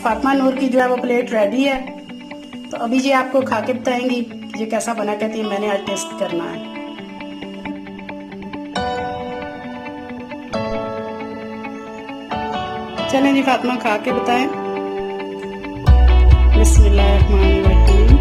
फातिमा नूर की जो है वो प्लेट रेडी है। तो अभी ये आपको खा के बताएंगी कि ये कैसा बना। कहती है मैंने आज टेस्ट करना है। चलें जी फातिमा खा के बताएं। बिस्मिल्लाहिर्रहमानिर्रहीम।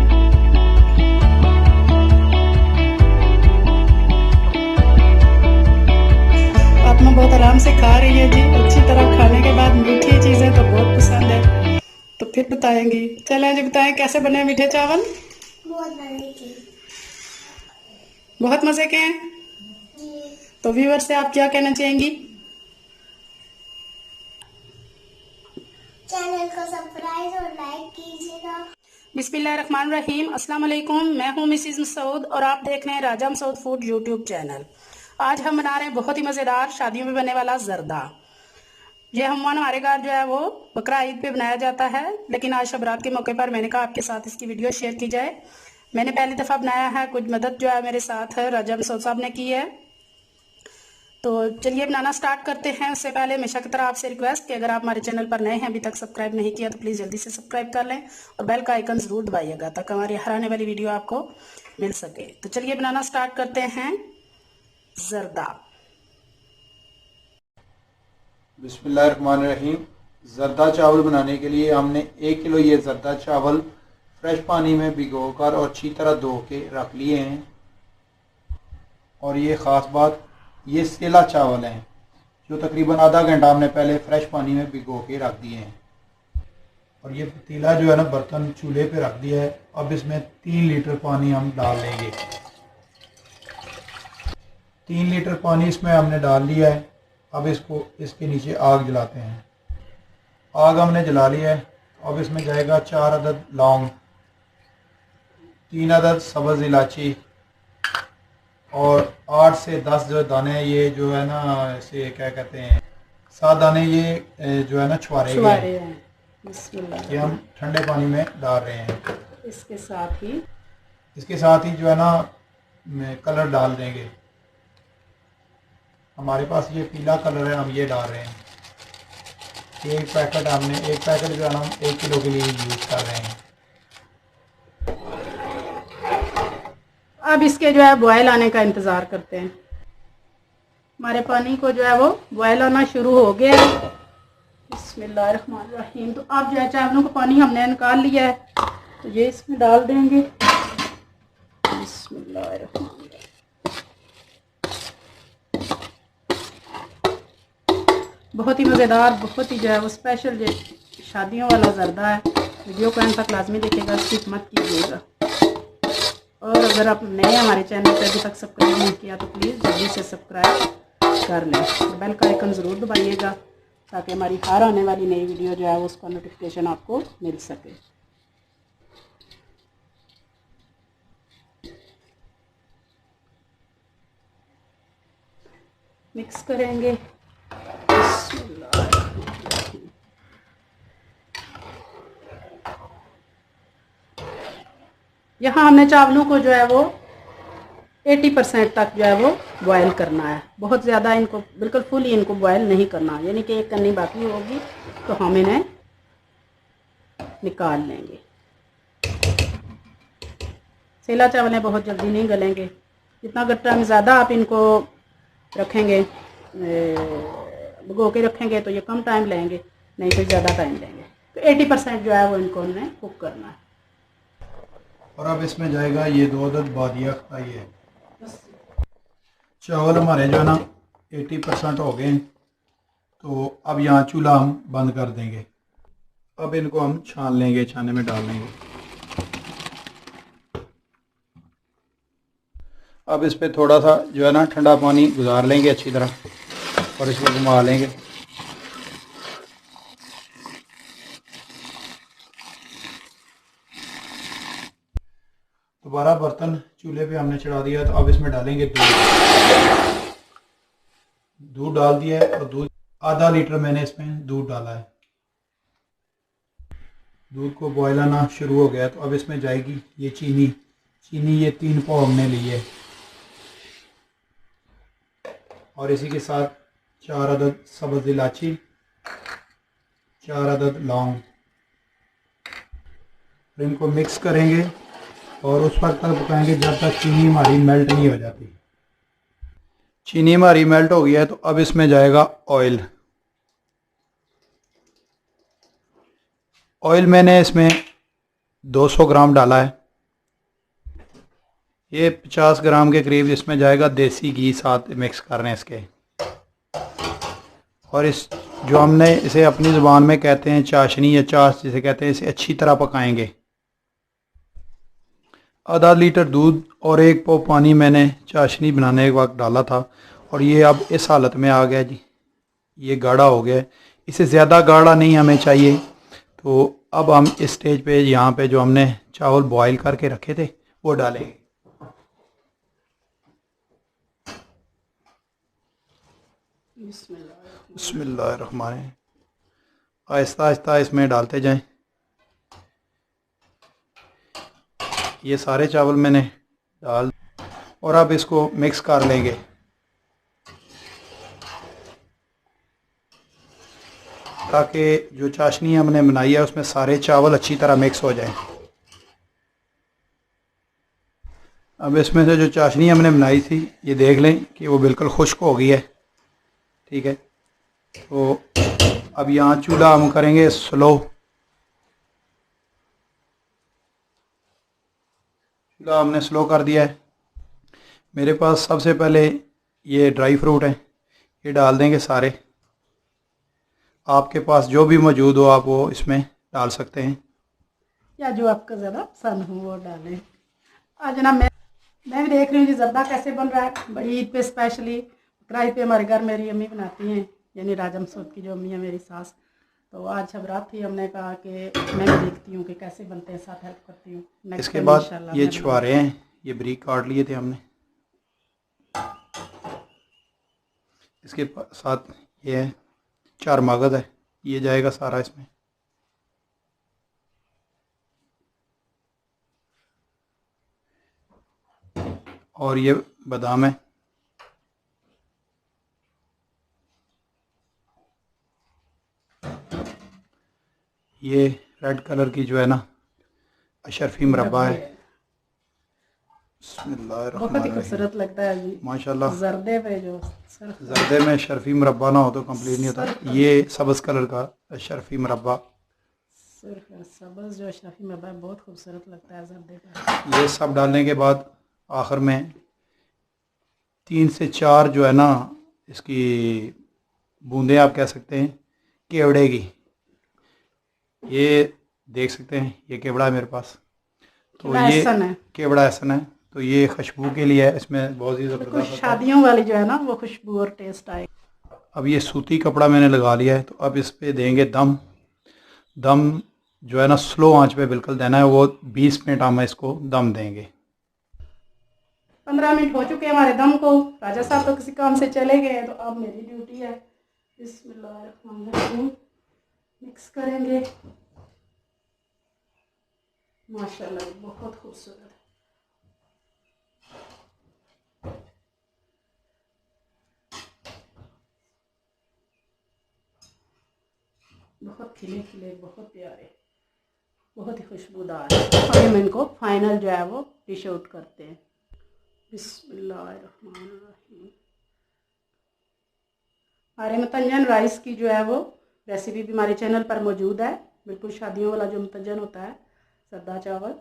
फातिमा बहुत आराम से खा रही है जी। अच्छी तरह खाने के बाद मीठी चीज़ें तो बहुत पसंद है, तो फिर बताएंगी। चलें जी बताएं कैसे बने मीठे चावल। बहुत मज़े के हैं। तो व्यूअर से आप क्या कहना चाहेंगी? चैनल को सब्सक्राइब और लाइक कीजिएगा। बिस्मिल्लाहिर्रहमानिर्रहीम। अस्सलाम वालेकुम। मैं हूं मिसिज मसूद और आप देख रहे हैं राजा मसूद फूड यूट्यूब चैनल। आज हम बना रहे हैं बहुत ही मज़ेदार शादियों में बनने वाला जर्दा। यह हमारे घर जो है वो बकरा ईद पे बनाया जाता है, लेकिन आज शबरात के मौके पर मैंने कहा आपके साथ इसकी वीडियो शेयर की जाए। मैंने पहली दफ़ा बनाया है, कुछ मदद जो है मेरे साथ है राजा मसूद साहब ने की है। तो चलिए बनाना स्टार्ट करते हैं। उससे पहले हमेशा की तरह आपसे रिक्वेस्ट कि अगर आप हमारे चैनल पर नए हैं, अभी तक सब्सक्राइब नहीं किया, तो प्लीज़ जल्दी से सब्सक्राइब कर लें और बेल का आइकन ज़रूर दबाइएगा ताकि हमारी हर आने वाली वीडियो आपको मिल सके। तो चलिए बनाना स्टार्ट करते हैं जर्दा। बिस्मिल्लाहिर्रहमानिर्रहीम। ज़र्दा चावल बनाने के लिए हमने 1 किलो ये ज़र्दा चावल फ्रेश पानी में भिगोकर और अच्छी तरह धो के रख लिए हैं। और ये ख़ास बात, ये सेला चावल हैं जो तकरीबन आधा घंटा हमने पहले फ्रेश पानी में भिगो के रख दिए हैं। और ये पतीला जो है ना, बर्तन चूल्हे पे रख दिया है। अब इसमें 3 लीटर पानी हम डाल लेंगे। 3 लीटर पानी इसमें हमने डाल लिया है। अब इसके नीचे आग जलाते हैं। आग हमने जला लिया है। अब इसमें जाएगा 4 अदद लौंग, 3 अदद सब्ज़ इलायची और 8 से 10 जो दाने, ये जो है ना, इसे क्या कहते हैं, 7 दाने ये जो है ना छुआरे हैं। ये हम ठंडे पानी में डाल रहे हैं। इसके साथ ही जो है ना कलर डाल देंगे। हमारे पास ये पीला कलर है, हम ये डाल रहे हैं। एक पैकेट जो है ना, हम 1 किलो के लिए यूज़ कर रहे हैं। अब इसके जो है बॉयल आने का इंतज़ार करते हैं। हमारे पानी को जो है वो बॉयल आना शुरू हो गया है। बिस्मिल्लाहिर्रहमानिर्रहीम। तो अब जो है चावलों का पानी हमने निकाल लिया है, तो ये इसमें डाल देंगे। बिस्मिल्लाहिर्रहमानिर्रहीम। बहुत ही मज़ेदार, बहुत ही जो है वो स्पेशल जो शादियों वाला जर्दा है। वीडियो को एंड तक लाजमी देखिएगा, स्किप मत कीजिएगा। और अगर आप नए हमारे चैनल पर अभी तक सब्सक्राइब नहीं किया तो प्लीज़ जल्दी से सब्सक्राइब कर लें और बेल का आइकन ज़रूर दबाइएगा ताकि हमारी हर आने वाली नई वीडियो जो है वो उसका नोटिफिकेशन आपको मिल सके। मिक्स करेंगे। यहाँ हमने चावलों को जो है वो 80% तक जो है वो बॉयल करना है। बहुत ज़्यादा इनको बिल्कुल फुल इनको बॉयल नहीं करना, यानी कि एक करनी बाकी होगी तो हम इन्हें निकाल लेंगे। सेला चावल बहुत जल्दी नहीं गलेंगे। जितना टाइम ज़्यादा आप इनको रखेंगे, भिगो के रखेंगे, तो ये कम टाइम लेंगे, नहीं तो ज़्यादा टाइम लेंगे। तो 80% जो है वो इनको हमने कुक करना है। और अब इसमें जाएगा ये 2 अदद बादिया खटाई है। चावल हमारे जो है ना 80% हो गए, तो अब यहाँ चूल्हा हम बंद कर देंगे। अब इनको हम छान लेंगे, छाने में डाल लेंगे। अब इस पे थोड़ा सा जो है ना ठंडा पानी गुजार लेंगे अच्छी तरह और इसको घुमा लेंगे। दोबारा बर्तन चूल्हे पे हमने चढ़ा दिया, तो अब इसमें डालेंगे दूध डाल दिया है। और दूध आधा लीटर मैंने इसमें दूध डाला है। दूध को बॉयल आना शुरू हो गया, तो अब इसमें जाएगी ये चीनी ये 3 पाव हमने ली है। और इसी के साथ 4 अदद सब्ज़ इलायची, 4 अदद लौंग और इनको मिक्स करेंगे और उस वक्त तक पकाएंगे जब तक चीनी हमारी मेल्ट नहीं हो जाती। चीनी हमारी मेल्ट हो गई है तो अब इसमें जाएगा ऑयल। ऑयल मैंने इसमें 200 ग्राम डाला है। ये 50 ग्राम के करीब इसमें जाएगा देसी घी साथ मिक्स करने इसके। और इस जो हमने इसे अपनी ज़ुबान में कहते हैं चाशनी या चाश जिसे कहते हैं, इसे अच्छी तरह पकाएंगे। आधा लीटर दूध और 1 पाव पानी मैंने चाशनी बनाने के वक्त डाला था और ये अब इस हालत में आ गया जी। ये गाढ़ा हो गया है, इसे ज़्यादा गाढ़ा नहीं हमें चाहिए। तो अब हम इस स्टेज पे यहाँ पे जो हमने चावल बॉईल करके रखे थे वो डालेंगे। बिस्मिल्लाहिर्रहमानिर्रहीम। आहिस्ता आहिस्ता इसमें डालते जाएं। ये सारे चावल मैंने डाल और अब इसको मिक्स कर लेंगे। ताकि जो चाशनी हमने बनाई है उसमें सारे चावल अच्छी तरह मिक्स हो जाएं। अब इसमें से जो चाशनी हमने बनाई थी ये देख लें कि वो बिल्कुल खुश्क हो गई है। ठीक है, तो अब यहाँ चूल्हा हम करेंगे स्लो। चूल्हा हमने स्लो कर दिया है। मेरे पास सबसे पहले ये ड्राई फ्रूट हैं, ये डाल देंगे सारे। आपके पास जो भी मौजूद हो आप वो इसमें डाल सकते हैं या जो आपका ज़्यादा पसंद हो वो डालें। आज ना मैं भी देख रही हूँ जी जर्दा कैसे बन रहा है। बड़ी ईद पे स्पेशली बकरा ईद पे हमारे घर मेरी अम्मी बनाती हैं, यानी राजा मसूद की जो अम्मी है मेरी सास। तो आज जब रात थी हमने कहा कि मैं भी देखती हूँ कि कैसे बनते हैं, साथ हेल्प करती हूँ। इसके बाद ये छुहारे हैं, ये बारीक काट लिए थे हमने। इसके साथ ये है चार मगज है, ये जाएगा सारा इसमें। और ये बादाम है। ये रेड कलर की जो है ना अशरफी मुरब्बा है। बहुत ही खूबसूरत लगता है जी माशाल्लाह। जर्दे पे जो जर्दे में शर्फी मुरब्बा ना हो तो कंप्लीट नहीं होता। ये सब्ज़ कलर का अशरफी मुरब्बा, सब्ज़ जो अशरफी मुरब्बा बहुत खूबसूरत लगता है जर्दे पे। ये सब डालने के बाद आखिर में 3 से 4 जो है ना इसकी बूंदें आप कह सकते हैं केवड़े की। ये देख सकते हैं ये केवड़ा है मेरे पास, तो ये केवड़ा एहसन है। तो ये खुशबू के लिए है, इसमें बहुत ही ज़बरदस्त शादियों वाली जो है ना वो खुशबू और टेस्ट आए। अब ये सूती कपड़ा मैंने लगा लिया है, तो अब इस पे देंगे दम। दम जो है ना स्लो आंच पे बिल्कुल देना है। वो 20 मिनट हम इसको दम देंगे। 15 मिनट हो चुके हमारे दम को। राजा साहब तो किसी काम से चले गए, तो अब मेरी ड्यूटी है। बिस्मिल्लाहिर्रहमानिर्रहीम। मिक्स करेंगे। माशाल्लाह बहुत खूबसूरत है। बहुत खिले खिले, बहुत प्यारे, बहुत ही खुशबूदार। और हम इनको फाइनल जो है वो डिश आउट करते हैं। बिस्मिल्लाहिर्रहमानिर्रहीम। हमारे मतंजन राइस की जो है वो रेसिपी भी हमारे चैनल पर मौजूद है। बिल्कुल शादियों वाला जो मतंजन होता है सादा चावल,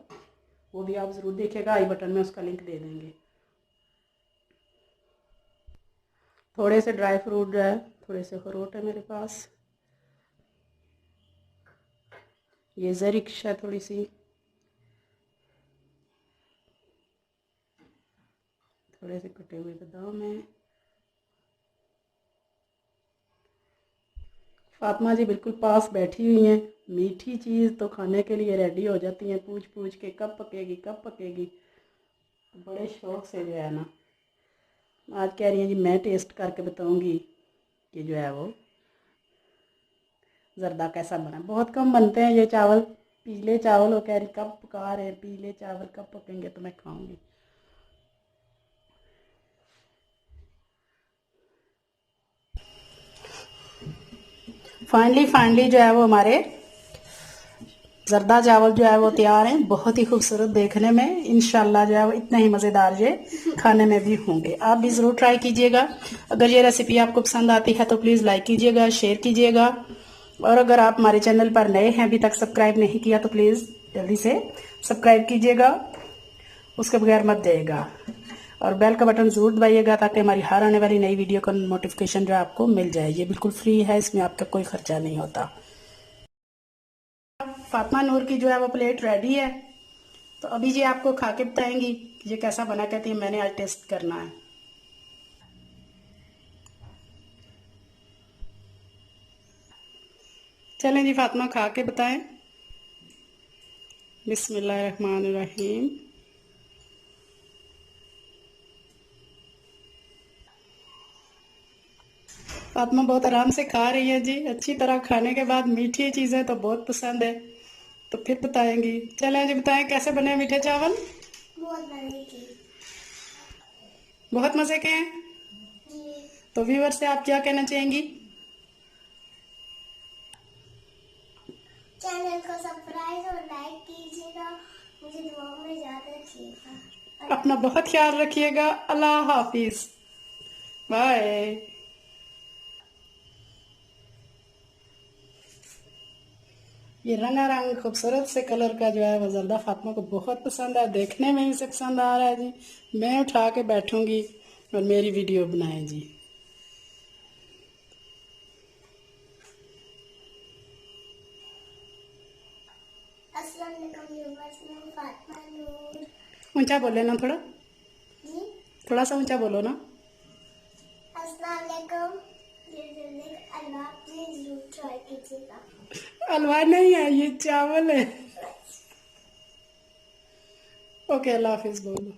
वो भी आप ज़रूर देखिएगा। आई बटन में उसका लिंक दे देंगे। थोड़े से ड्राई फ्रूट जो है, थोड़े से अखरोट है मेरे पास। ये ज़रिक्श है थोड़ी सी, थोड़े से कटे हुए बादाम है। फातिमा जी बिल्कुल पास बैठी हुई हैं। मीठी चीज़ तो खाने के लिए रेडी हो जाती हैं, पूछ पूछ के कब पकेगी कब पकेगी। बड़े शौक़ से जो है ना आज कह रही हैं जी मैं टेस्ट करके बताऊंगी कि जो है वो जर्दा कैसा बना। बहुत कम बनते हैं ये चावल, पीले चावल। वो कह रही कब पका रहे हैं, पीले चावल कब पकेंगे तो मैं खाऊंगी। फाइनली जो है वो हमारे जर्दा चावल जो है वो तैयार हैं, बहुत ही खूबसूरत देखने में। इंशाल्लाह जो है वो इतने ही मज़ेदार ये खाने में भी होंगे। आप भी ज़रूर ट्राई कीजिएगा। अगर ये रेसिपी आपको पसंद आती है तो प्लीज़ लाइक कीजिएगा, शेयर कीजिएगा। और अगर आप हमारे चैनल पर नए हैं, अभी तक सब्सक्राइब नहीं किया तो प्लीज़ जल्दी से सब्सक्राइब कीजिएगा, उसके बगैर मत जाइएगा। और बेल का बटन ज़रूर दबाइएगा ताकि हमारी हर आने वाली नई वीडियो का नोटिफिकेशन जो है आपको मिल जाए। ये बिल्कुल फ्री है, इसमें आपका कोई खर्चा नहीं होता। फातिमा नूर की जो है वो प्लेट रेडी है, तो अभी ये आपको खा के बताएंगी ये कैसा बना। कहती है मैंने आज टेस्ट करना है। चलें जी फातिमा, खा के बताएं। बिस्मिल्लाहिर्रहमानिर्रहीम। फातिमा बहुत आराम से खा रही है जी, अच्छी तरह। खाने के बाद मीठी चीज़ें तो बहुत पसंद है, तो फिर बताएंगी। चलें जी, बताएं कैसे बने मीठे चावल। बहुत मजे की बहुत मज़े के हैं। जी। तो व्यूअर से आप क्या कहना चाहेंगी? चैनल को सब्सक्राइब और लाइक कीजिएगा, मुझे दुआ में याद रखिएगा। अपना बहुत ख्याल रखिएगा। अल्लाह हाफिज, बाय। ये रंगारंग खूबसूरत से कलर का जो है वो जर्दा फातिमा को बहुत पसंद है, देखने में ही से पसंद आ रहा है जी। मैं उठा के बैठूंगी और मेरी वीडियो बनाएं जी। अस्सलाम वालेकुम व्यूअर्स, मैं फातिमा नूर। ऊंचा बोले ना थोड़ा, जी, थोड़ा सा ऊंचा बोलो ना। अस्सलाम वालेकुम। ये जल्दी अल्लाह प्लीज जरूर ट्राई कीजिएगा। हलवा नहीं है, ये चावल है। ओके, अल्लाह हाफिज बोलो।